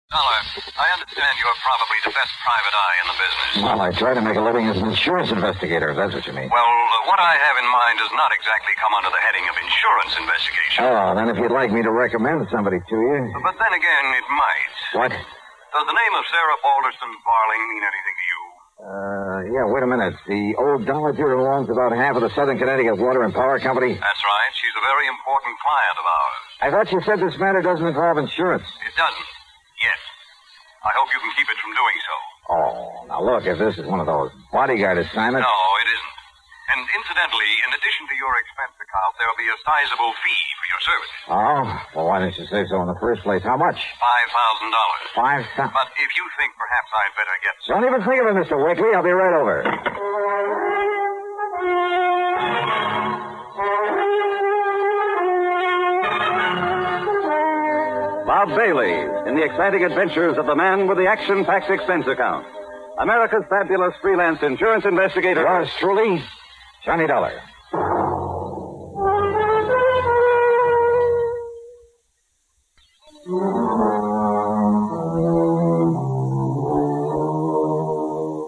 Dollar, I understand you're probably the best private eye in the business. Well, I try to make a living as an insurance investigator, if that's what you mean. Well, what I have in mind does not exactly come under the heading of insurance investigation. Oh, then if you'd like me to recommend somebody to you. But then again, it might. What? Does the name of Sarah Balderston Barling mean anything to you? Yeah, wait a minute. The old dollar dealer who owns about half of the Southern Connecticut Water and Power Company? That's right. She's a very important client of ours. I thought you said this matter doesn't involve insurance. It doesn't. Yet. I hope you can keep it from doing so. Oh, now look, if this is one of those bodyguard assignments... No, it isn't. And incidentally, in addition to your expense account, there'll be a sizable fee for your service. Oh? Well, why didn't you say so in the first place? How much? $5,000. $5,000? But if you think perhaps I'd better get... Don't even think of it, Mr. Wakely. I'll be right over. Bob Bailey in the exciting adventures of the man with the action-packed expense account. America's fabulous freelance insurance investigator. Yours truly, Johnny Dollar.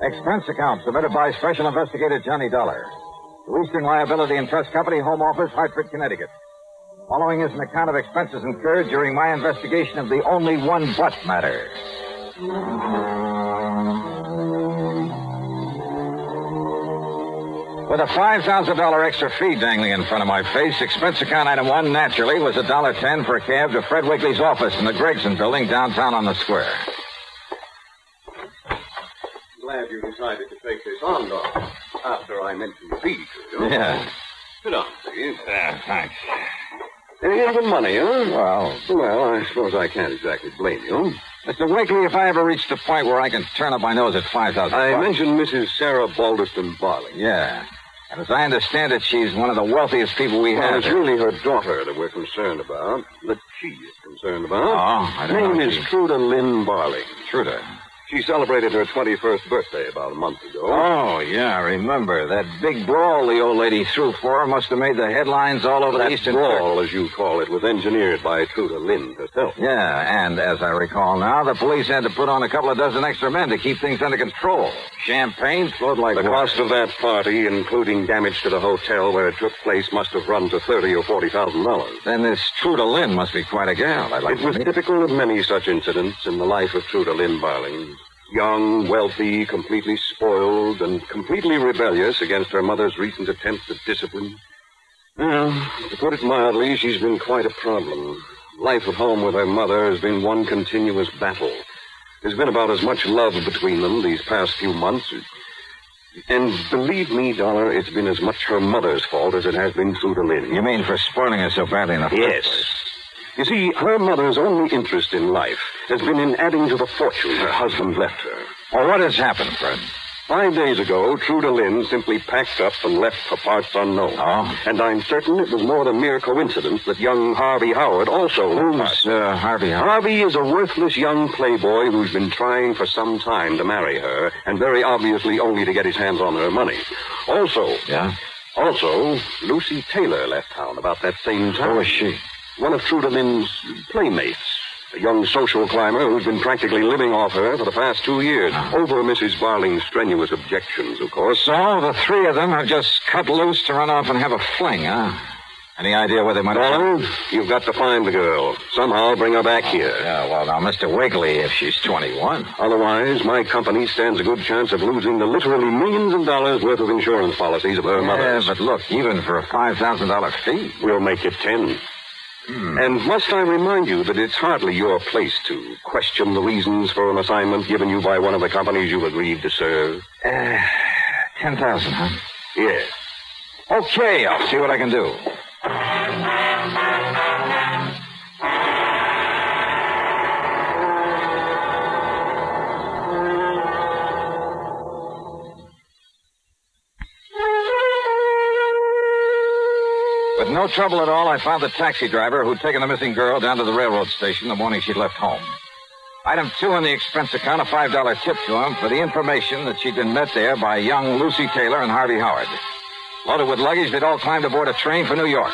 Expense account submitted by Special Investigator Johnny Dollar to Eastern Liability and Trust Company, Home Office, Hartford, Connecticut. Following is an account of expenses incurred during my investigation of the only one but matter. With a $5,000 extra fee dangling in front of my face, expense account item 1, naturally, was $1.10 for a cab to Fred Wakely's office in the Gregson building downtown on the square. Glad you decided to take this on, Doc, after I mentioned the fee to you. Yeah. Sit down, please. Yeah, thanks. Anything for money, huh? Well, I suppose I can't exactly blame you. Mr. Wakely, if I ever reach the point where I can turn up my nose at $5,000... I mentioned Mrs. Sarah Balderston Barling. Yeah. And as I understand it, she's one of the wealthiest people we have. It's really her daughter that we're concerned about, that she is concerned about. Oh, I don't know. Her name is Truda Lynn Barling. Truda. She celebrated her 21st birthday about a month ago. Oh, yeah, I remember. That big brawl the old lady threw for her must have made the headlines all over the Eastern... That brawl, as you call it, was engineered by Truda Lynn herself. Yeah, and as I recall now, the police had to put on a couple of dozen extra men to keep things under control. Champagne flowed like The water. cost of that party, including damage to the hotel where it took place, must have run to $30,000 or $40,000. Then this Truda Lynn must be quite a gal. It was typical of many such incidents in the life of Truda Lynn Barling. Young, wealthy, completely spoiled, and completely rebellious against her mother's recent attempts at discipline. Well, to put it mildly, she's been quite a problem. Life at home with her mother has been one continuous battle. There's been about as much love between them these past few months. And believe me, Dollar, it's been as much her mother's fault as it has been Truda Lynn. You mean for spoiling her so badly in the first Yes. place? You see, her mother's only interest in life has been in adding to the fortune her husband left her. Well, what has happened, Fred? 5 days ago, Truda Lynn simply packed up and left for parts unknown. Oh? And I'm certain it was more than mere coincidence that young Harvey Howard also left. Who's Harvey Howard? Harvey is a worthless young playboy who's been trying for some time to marry her, and very obviously only to get his hands on her money. Yeah? Also, Lucy Taylor left town about that same time. Who is she? One of Truda Lynn's playmates. A young social climber who's been practically living off her for the past 2 years. Over Mrs. Barling's strenuous objections, of course. So the three of them have just cut loose to run off and have a fling, huh? Any idea where they might have... Dollar, you've got to find the girl. Somehow bring her back here. Yeah, well, now, Mr. Wakely, if she's 21. Otherwise, my company stands a good chance of losing the literally millions of dollars worth of insurance policies of her mother's. Yeah, but look, even for a $5,000 fee... We'll make it 10. And must I remind you that it's hardly your place to question the reasons for an assignment given you by one of the companies you agreed to serve? 10,000, huh? Yes. Okay, I'll see what I can do. With no trouble at all, I found the taxi driver who'd taken the missing girl down to the railroad station the morning she'd left home. Item 2 in the expense account, a $5 tip to him for the information that she'd been met there by young Lucy Taylor and Harvey Howard. Loaded with luggage, they'd all climbed aboard a train for New York.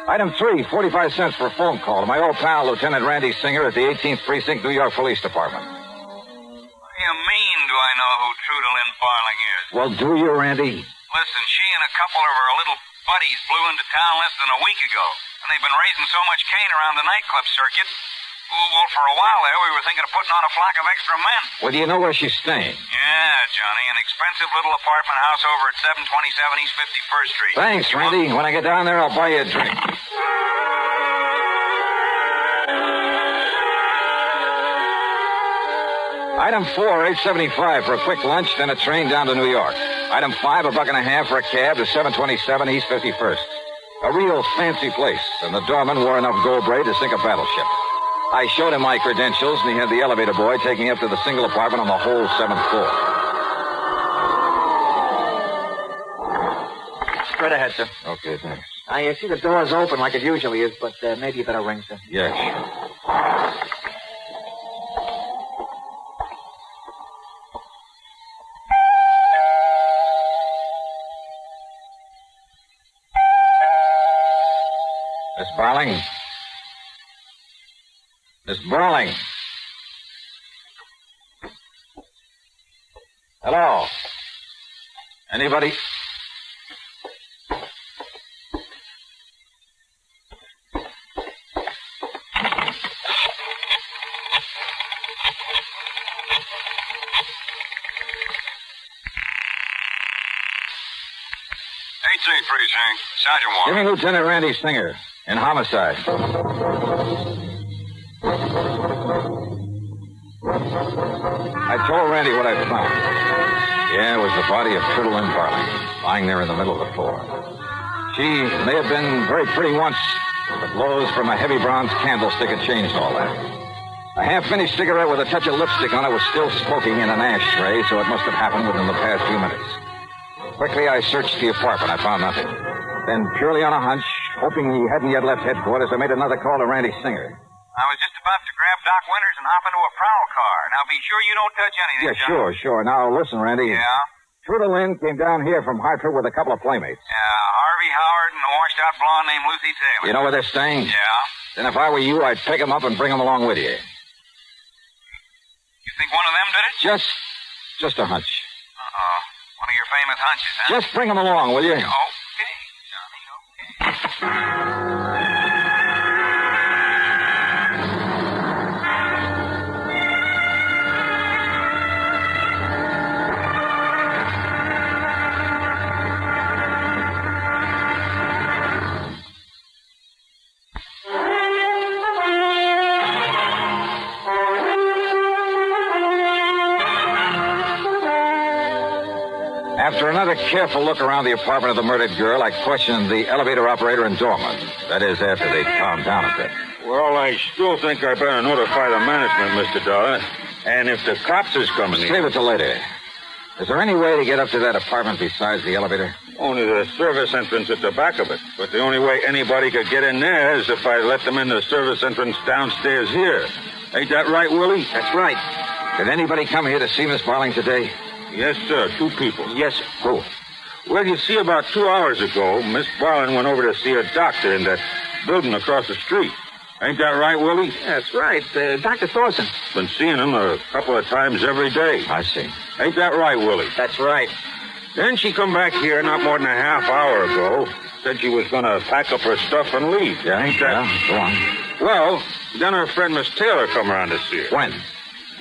Item 3, 45 cents for a phone call to my old pal, Lieutenant Randy Singer at the 18th Precinct, New York Police Department. What do you mean, do I know who Truda Lynn Barling is? Well, do you, Randy? Listen, she and a couple of her little buddies flew into town less than a week ago, and they've been raising so much cane around the nightclub circuit. Well, for a while there, we were thinking of putting on a flock of extra men. Well, do you know where she's staying? Yeah, Johnny, an expensive little apartment house over at 727 East 51st Street. Thanks, Randy. When I get down there, I'll buy you a drink. Item 4, $8.75 for a quick lunch, then a train down to New York. Item 5, $1.50 for a cab to 727 East 51st. A real fancy place, and the doorman wore enough gold braid to sink a battleship. I showed him my credentials, and he had the elevator boy take me up to the single apartment on the whole 7th floor. Straight ahead, sir. Okay, thanks. I see the door's open like it usually is, but maybe you better ring, sir. Yeah, sure. Miss Barling? Miss Barling? Hello? Anybody? Precinct. Sergeant Warren. Give me Lieutenant Randy Singer in homicide. I told Randy what I found. Yeah, it was the body of Truda Lynn Barling, lying there in the middle of the floor. She may have been very pretty once, but glows from a heavy bronze candlestick had changed all that. A half-finished cigarette with a touch of lipstick on it was still smoking in an ashtray, so it must have happened within the past few minutes. Quickly, I searched the apartment. I found nothing. Then, purely on a hunch, hoping he hadn't yet left headquarters, I made another call to Randy Singer. I was just about to grab Doc Winters and hop into a prowl car. Now, be sure you don't touch anything, Yeah, John. sure. Now, listen, Randy. Yeah? Truda Lynn came down here from Hartford with a couple of playmates. Yeah, Harvey Howard and a washed-out blonde named Lucy Taylor. You know where they're staying? Yeah? Then if I were you, I'd pick them up and bring them along with you. You think one of them did it? Just a hunch. Uh-oh. One of your famous hunches, huh? Just bring them along, will you? Okay, Johnny, okay. After another careful look around the apartment of the murdered girl, I questioned the elevator operator and doorman. That is, after they calmed down a bit. Well, I still think I better notify the management, Mr. Dollar. And if the cops is coming in... Save it till later. Is there any way to get up to that apartment besides the elevator? Only the service entrance at the back of it. But the only way anybody could get in there is if I let them in the service entrance downstairs here. Ain't that right, Willie? That's right. Did anybody come here to see Miss Barling today? Yes, sir. 2 people. Yes, sir. Who? Well, you see, about 2 hours ago, Miss Barling went over to see a doctor in that building across the street. Ain't that right, Willie? That's right. Dr. Thorson. Been seeing him a couple of times every day. I see. Ain't that right, Willie? That's right. Then she come back here not more than a half hour ago. Said she was going to pack up her stuff and leave. Yeah, Ain't that... Yeah, go on. Well, then her friend Miss Taylor come around to see her. When?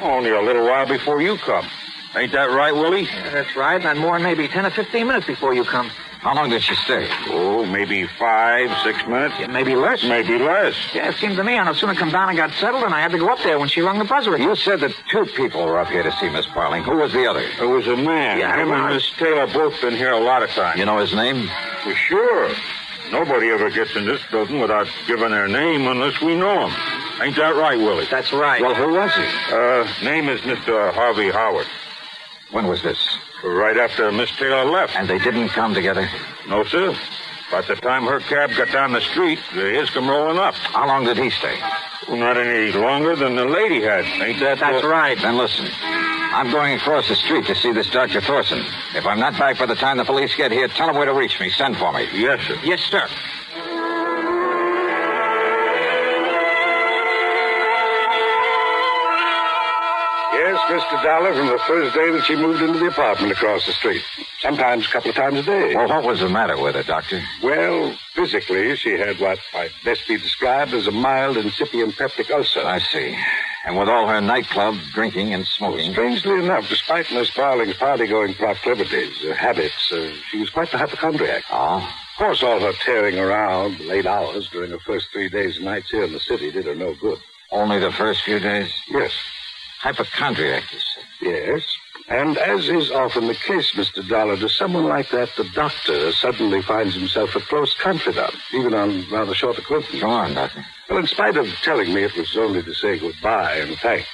Only a little while before you come. Ain't that right, Willie? That's right. Not more than maybe 10 or 15 minutes before you come. How long did she stay? Oh, maybe 5, 6 minutes. Yeah, maybe less. Maybe less. Yeah, it seemed to me I no sooner come down and got settled, and I had to go up there when she rung the buzzer. You said that 2 people were up here to see Miss Barling. Who was the other? It was a man. Yeah, Him it and was. Miss Taylor both been here a lot of times. You know his name? For sure. Nobody ever gets in this building without giving their name unless we know him. Ain't that right, Willie? That's right. Well, who was he? Name is Mr. Harvey Howard. When was this? Right after Miss Taylor left. And they didn't come together? No, sir. By the time her cab got down the street, his come rolling up. How long did he stay? Well, not any longer than the lady had. Ain't that... That's right. Then listen. I'm going across the street to see this Dr. Thorson. If I'm not back by the time the police get here, tell them where to reach me. Send for me. Yes, sir. Yes, sir. missed Mr. Dollar from the first day that she moved into the apartment across the street. Sometimes a couple of times a day. Well, what was the matter with her, Doctor? Well, physically, she had what might best be described as a mild incipient peptic ulcer. I see. And with all her nightclub drinking and smoking... Strangely enough, despite Miss Barling's party-going proclivities, habits, she was quite the hypochondriac. Oh? Of course, all her tearing around late hours during her first 3 days and nights here in the city did her no good. Only the first few days? Yes. Hypochondriac, you said? Yes. And as is often the case, Mr. Dollar, to someone like that, the doctor suddenly finds himself a close confidant, even on rather short acquaintance. Go on, Doctor. Well, in spite of telling me it was only to say goodbye and thanks,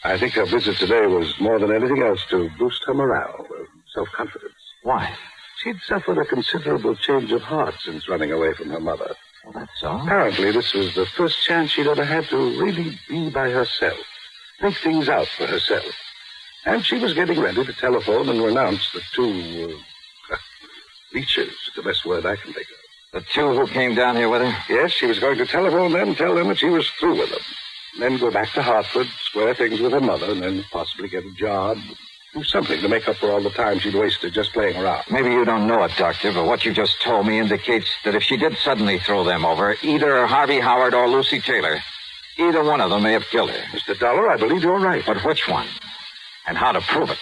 I think her visit today was more than anything else to boost her morale, her self-confidence. Why? She'd suffered a considerable change of heart since running away from her mother. Well, that's all. Apparently, this was the first chance she'd ever had to really be by herself, think things out for herself. And she was getting ready to telephone and renounce the two, leeches, is the best word I can think of. The two who came down here with her? Yes, she was going to telephone them, tell them that she was through with them. Then go back to Hartford, square things with her mother, and then possibly get a job. Do something to make up for all the time she'd wasted just playing around. Maybe you don't know it, Doctor, but what you just told me indicates that if she did suddenly throw them over, either Harvey Howard or Lucy Taylor, either one of them may have killed her. Mr. Dollar, I believe you're right. But which one? And how to prove it?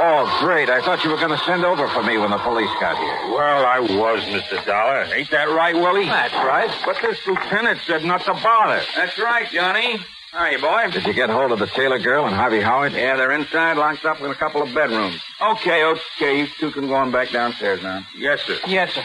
Oh, great. I thought you were going to send over for me when the police got here. Well, I was, Mr. Dollar. Ain't that right, Willie? That's right. But this lieutenant said not to bother. That's right, Johnny. Hiya, boy. Did you get hold of the Taylor girl and Harvey Howard? Yeah, they're inside, locked up in a couple of bedrooms. Okay. You two can go on back downstairs now. Yes, sir. Yes, sir.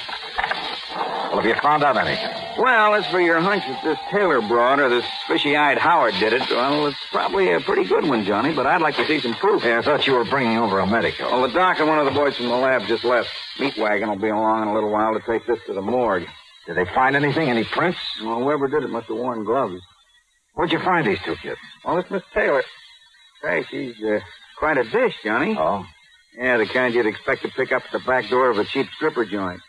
Well, have you found out anything? Well, as for your hunch that this Taylor broad or this fishy-eyed Howard did it, well, it's probably a pretty good one, Johnny, but I'd like to see some proof. Yeah, I thought you were bringing over a medical. Well, the doc and one of the boys from the lab just left. Meat wagon will be along in a little while to take this to the morgue. Did they find anything? Any prints? Well, whoever did it must have worn gloves. Where'd you find these two kids? Well, it's Miss Taylor. Hey, she's quite a dish, Johnny. Oh? Yeah, the kind you'd expect to pick up at the back door of a cheap stripper joint.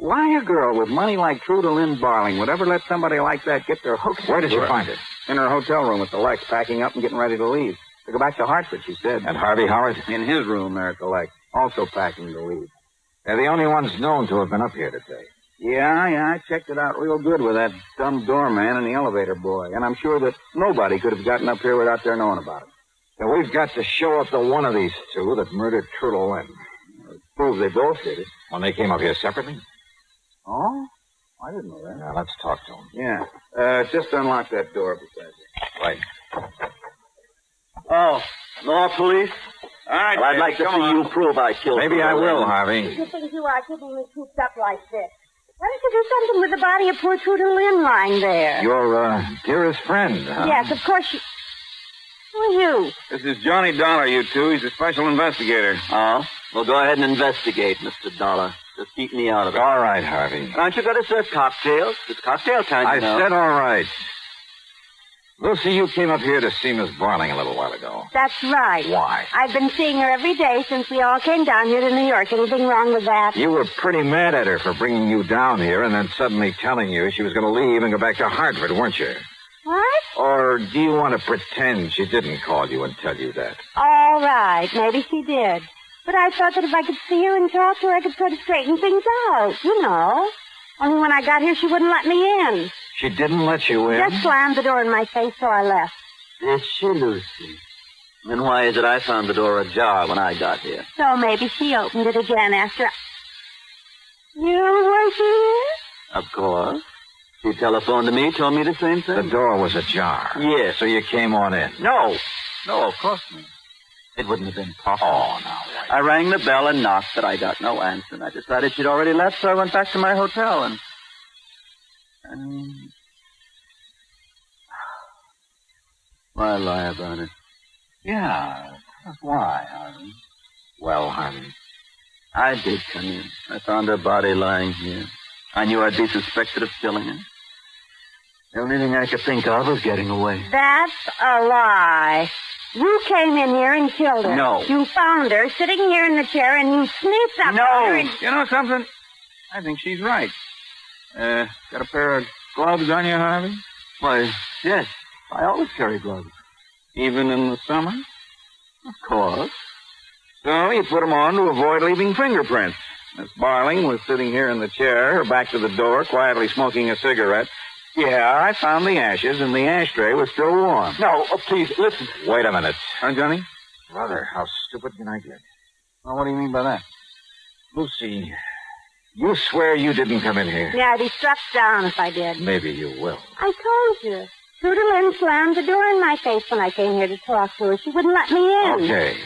Why a girl with money like Truda Lynn Barling would ever let somebody like that get their hooks? Where did you find it? In her hotel room at the Lex, packing up and getting ready to leave. To go back to Hartford, she said. And Harvey Howard? In his room there at the Lex, also packing to leave. They're the only ones known to have been up here today. Yeah, I checked it out real good with that dumb doorman and the elevator boy. And I'm sure that nobody could have gotten up here without their knowing about it. Then we've got to show up the one of these two that murdered Truda Lynn. It proves they both did it. When they came up here separately? Oh? I didn't know that. Now, let's talk to them. Yeah. Just unlock that door beside you. Right. Oh, more police? All right, Well, I'd like to see you prove I killed Maybe I Truda will, Lynn. Harvey. You think you are keeping me cooped up like this? Why don't you do something with the body of poor Truda Lynn lying there? Your, dearest friend, huh? Yes, of course you... Who are you? This is Johnny Dollar, you two. He's a special investigator. Oh? Well, go ahead and investigate, Mr. Dollar. Just keep me out of it. All right, Harvey. Aren't you going to serve cocktails? It's cocktail time, I you know. said all right. Lucy, you came up here to see Miss Barling a little while ago. That's right. Why? I've been seeing her every day since we all came down here to New York. Anything wrong with that? You were pretty mad at her for bringing you down here and then suddenly telling you she was going to leave and go back to Hartford, weren't you? What? Or do you want to pretend she didn't call you and tell you that? All right. Maybe she did. But I thought that if I could see her and talk to her, I could sort of straighten things out. You know. Only when I got here, she wouldn't let me in. She didn't let you in? Just slammed the door in my face, so I left. Is she, Lucy? Then why is it I found the door ajar when I got here? So maybe she opened it again after... You were here? Of course. She telephoned to me, told me the same thing. The door was ajar. Yes. So you came on in? No, of course not. It wouldn't have been possible. Oh, now, wait. I rang the bell and knocked, but I got no answer. And I decided she'd already left, so I went back to my hotel and why lie about it? Yeah. Why, Harvey? Well, Harvey. I did come in. I found her body lying here. I knew I'd be suspected of killing her. The only thing I could think of was getting away. That's a lie. You came in here and killed her. No. You found her sitting here in the chair and you sneaked up on her and... You know something? I think she's right. Got a pair of gloves on you, Harvey? Why, yes. I always carry gloves. Even in the summer? Of course. So you put them on to avoid leaving fingerprints. Miss Barling was sitting here in the chair, her back to the door, quietly smoking a cigarette. Yeah, I found the ashes, and the ashtray was still warm. No, please, listen. Wait a minute. Huh, Johnny? Brother, how stupid can I get? Well, what do you mean by that? Lucy, you swear you didn't come in here? Yeah, I'd be struck down if I did. Maybe you will. I told you. Truda Lynn slammed the door in my face when I came here to talk to her. She wouldn't let me in. Okay.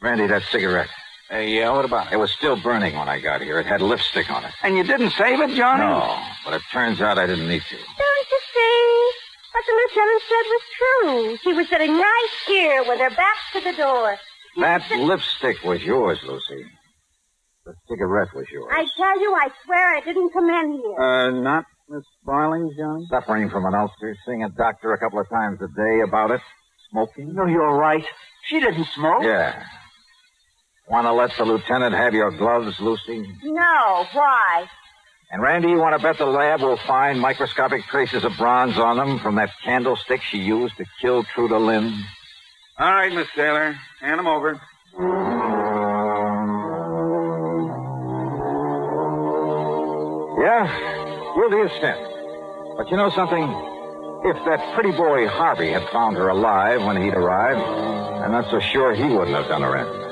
Randy, that cigarette. Yeah, what about it? It was still burning when I got here. It had lipstick on it. And you didn't save it, Johnny? No, but it turns out I didn't need to. Don't you see? What the lieutenant said was true. She was sitting right here with her back to the door. That lipstick was yours, Lucy. The cigarette was yours. I tell you, I swear I didn't come in here. Not Miss Barling, Johnny? Suffering from an ulcer, seeing a doctor a couple of times a day about it. Smoking. No, you're right. She didn't smoke. Yeah. Want to let the lieutenant have your gloves, Lucy? No, why? And Randy, you want to bet the lab will find microscopic traces of bronze on them from that candlestick she used to kill Truda Lynn? All right, Miss Taylor. Hand them over. Yeah, guilty as sin. But you know something? If that pretty boy Harvey had found her alive when he'd arrived, I'm not so sure he wouldn't have done her in.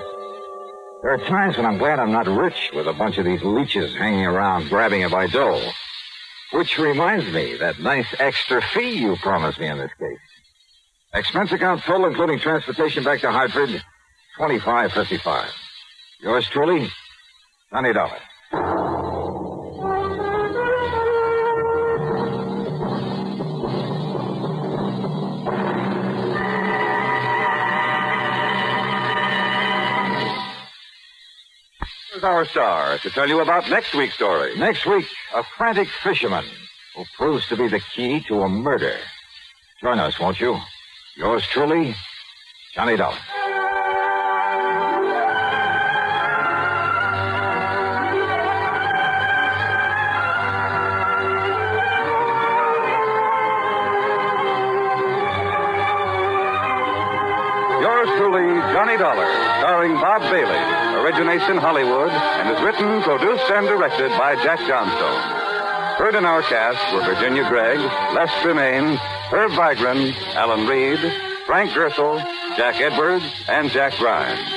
There are times when I'm glad I'm not rich with a bunch of these leeches hanging around grabbing it by dough. Which reminds me, that nice extra fee you promised me in this case. Expense account total, including transportation back to Hartford, $25.55. Yours truly, $20. Here's our star to tell you about next week's story. Next week, a frantic fisherman who proves to be the key to a murder. Join us, won't you? Yours truly, Johnny Dollar. Yours truly, Johnny Dollar, starring Bob Bailey. Originates in Hollywood and is written, produced, and directed by Jack Johnstone. Heard in our cast were Virginia Gregg, Les Tremaine, Herb Vigran, Alan Reed, Frank Gersel, Jack Edwards, and Jack Grimes.